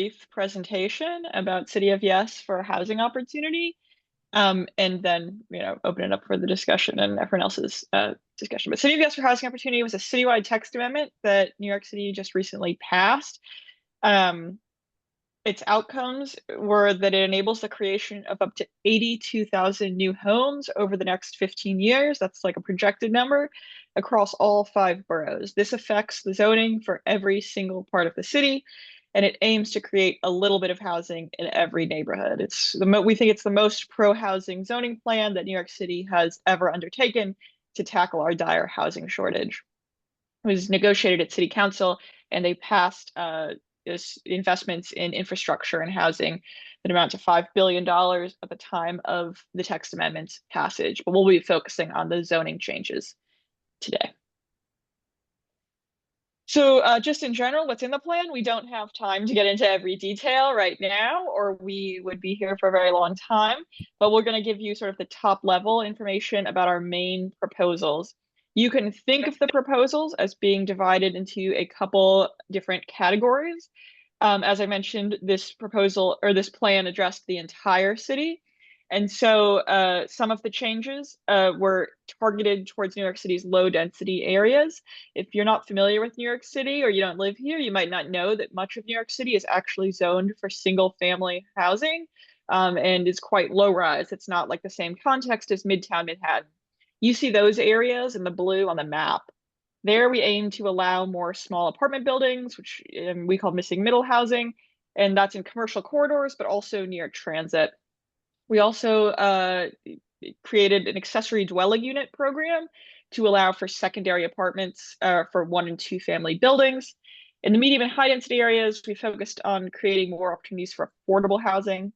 brief presentation about City of Yes for housing opportunity, and then open it up for the discussion and everyone else's discussion. But City of Yes for housing opportunity was a citywide text amendment that New York City just recently passed. Its outcomes were that it enables the creation of up to 82,000 new homes over the next 15 years. That's like a projected number across all 5 boroughs. This affects the zoning for every single part of the city, and it aims to create a little bit of housing in every neighborhood. We think it's the most pro-housing zoning plan that New York City has ever undertaken to tackle our dire housing shortage. It was negotiated at City Council, and they passed investments in infrastructure and housing that amount to $5 billion at the time of the text amendment's passage. But we'll be focusing on the zoning changes today. So just in general, what's in the plan? We don't have time to get into every detail right now, or we would be here for a very long time, but we're going to give you sort of the top level information about our main proposals. You can think of the proposals as being divided into a couple different categories. As I mentioned, this proposal or this plan addressed the entire city. And so some of the changes were targeted towards New York City's low density areas. If you're not familiar with New York City or you don't live here, you might not know that much of New York City is actually zoned for single family housing and is quite low rise. It's not like the same context as Midtown Manhattan. You see those areas in the blue on the map. There we aim to allow more small apartment buildings, which we call missing middle housing, and that's in commercial corridors, but also near transit. We also created an accessory dwelling unit program to allow for secondary apartments for 1 and 2 family buildings. In the medium and high density areas, we focused on creating more opportunities for affordable housing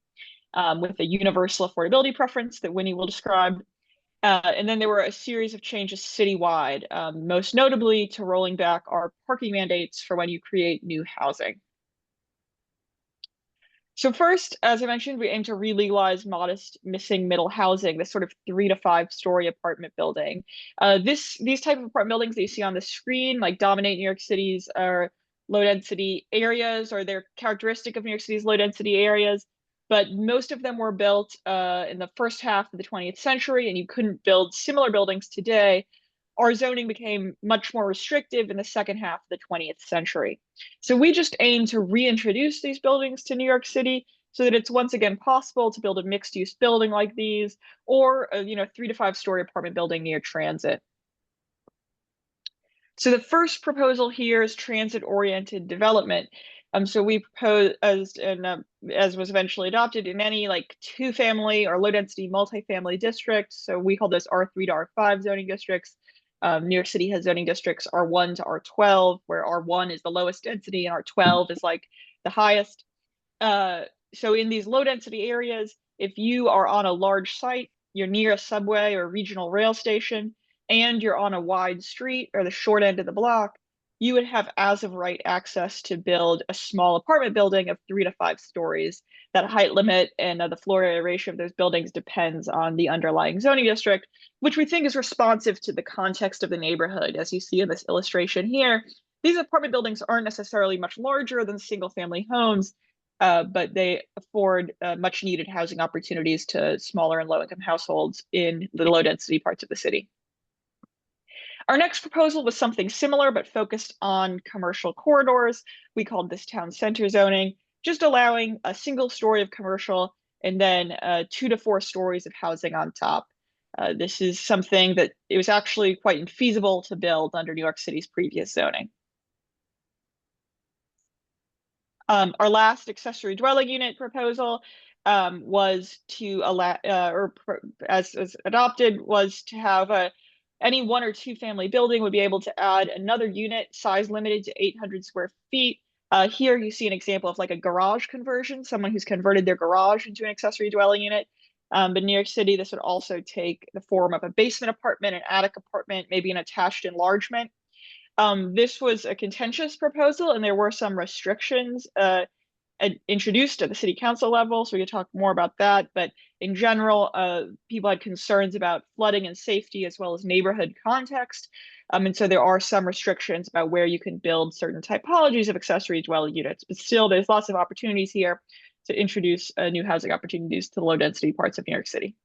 with a universal affordability preference that Winnie will describe. And then there were a series of changes citywide, most notably to rolling back our parking mandates for when you create new housing. So first, as I mentioned, we aim to re-legalize modest missing middle housing, this sort of 3 to 5 story apartment building. These type of apartment buildings that you see on the screen, like dominate New York City's low density areas, or they're characteristic of New York City's low density areas. But most of them were built in the first half of the 20th century, and you couldn't build similar buildings today. Our zoning became much more restrictive in the second half of the 20th century. So we just aim to reintroduce these buildings to New York City so that it's once again possible to build a mixed-use building like these, or a 3 to 5 story apartment building near transit. So the first proposal here is transit-oriented development. So we propose, as was eventually adopted, in any like 2 family or low density multifamily districts. So we call those R3 to R5 zoning districts. New York City has zoning districts R1 to R12, where R1 is the lowest density and R12 is like the highest. So in these low density areas, if you are on a large site, you're near a subway or regional rail station, and you're on a wide street or the short end of the block, you would have as of right access to build a small apartment building of 3 to 5 stories. That height limit and the floor area ratio of those buildings depends on the underlying zoning district, which we think is responsive to the context of the neighborhood. As you see in this illustration here, these apartment buildings aren't necessarily much larger than single family homes, but they afford much needed housing opportunities to smaller and low income households in the low density parts of the city. Our next proposal was something similar, but focused on commercial corridors. We called this town center zoning, just allowing a single story of commercial and then 2 to 4 stories of housing on top. This is something that it was actually quite infeasible to build under New York City's previous zoning. Our last accessory dwelling unit proposal was to allow, as adopted, was to have any 1 or 2 family building would be able to add another unit, size limited to 800 square feet. Here you see an example of like a garage conversion, someone who's converted their garage into an accessory dwelling unit. But in New York City, this would also take the form of a basement apartment, an attic apartment, maybe an attached enlargement. This was a contentious proposal, and there were some restrictions introduced at the city council level, so we could talk more about that. But in general, people had concerns about flooding and safety as well as neighborhood context. And so there are some restrictions about where you can build certain typologies of accessory dwelling units, but still there's lots of opportunities here to introduce new housing opportunities to low density parts of New York City.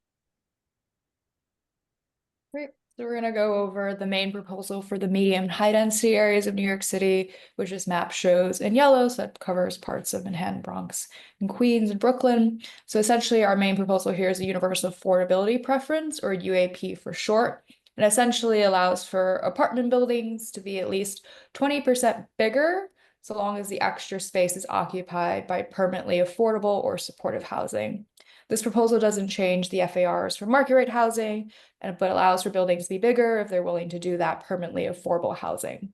Great. So we're going to go over the main proposal for the medium and high density areas of New York City, which this map shows in yellow. So that covers parts of Manhattan, Bronx, and Queens and Brooklyn. So essentially our main proposal here is a universal affordability preference, or UAP for short. It essentially allows for apartment buildings to be at least 20% bigger, so long as the extra space is occupied by permanently affordable or supportive housing. This proposal doesn't change the FARs for market rate housing, but allows for buildings to be bigger if they're willing to do that permanently affordable housing.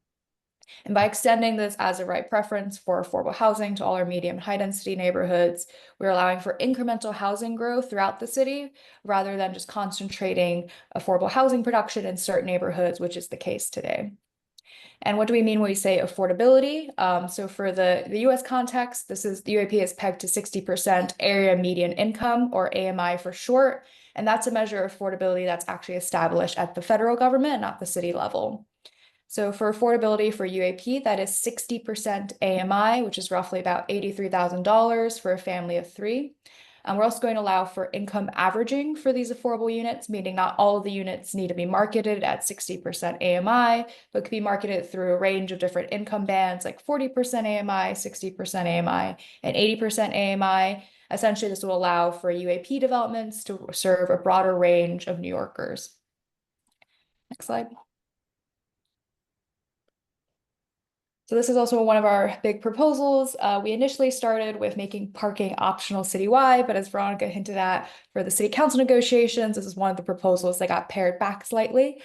And by extending this as a right preference for affordable housing to all our medium and high density neighborhoods, we're allowing for incremental housing growth throughout the city rather than just concentrating affordable housing production in certain neighborhoods, which is the case today. And what do we mean when we say affordability? So for the US context, the UAP is pegged to 60% area median income, or AMI for short. And that's a measure of affordability that's actually established at the federal government, not the city level. So for affordability for UAP, that is 60% AMI, which is roughly about $83,000 for a family of three. We're also going to allow for income averaging for these affordable units, meaning not all of the units need to be marketed at 60% AMI, but could be marketed through a range of different income bands like 40% AMI, 60% AMI, and 80% AMI. Essentially, this will allow for UAP developments to serve a broader range of New Yorkers. Next slide. So this is also one of our big proposals. We initially started with making parking optional citywide, but as Veronica hinted at, for the city council negotiations, this is one of the proposals that got pared back slightly.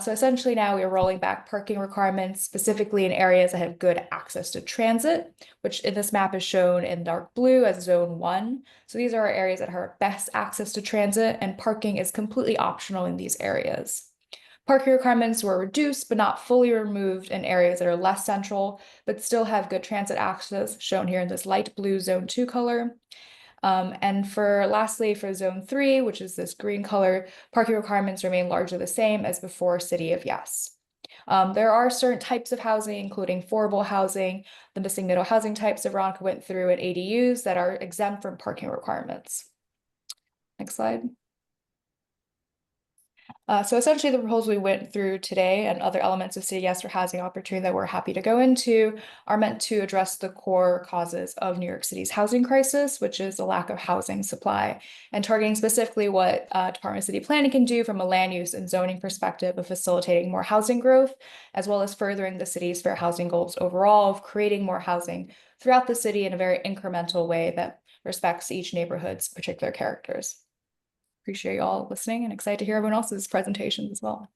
So essentially now we are rolling back parking requirements, specifically in areas that have good access to transit, which in this map is shown in dark blue as zone 1. So these are our areas that have best access to transit, and parking is completely optional in these areas. Parking requirements were reduced, but not fully removed in areas that are less central, but still have good transit access, shown here in this light blue zone 2 color. And lastly, for zone 3, which is this green color, parking requirements remain largely the same as before City of Yes. There are certain types of housing, including affordable housing, the missing middle housing types that Veronica went through, and ADUs that are exempt from parking requirements. Next slide. So essentially the proposal we went through today and other elements of City Yes for housing opportunity that we're happy to go into are meant to address the core causes of New York City's housing crisis, which is the lack of housing supply, and targeting specifically what Department of City Planning can do from a land use and zoning perspective of facilitating more housing growth, as well as furthering the city's fair housing goals overall of creating more housing throughout the city in a very incremental way that respects each neighborhood's particular characters. Appreciate you all listening and excited to hear everyone else's presentations as well.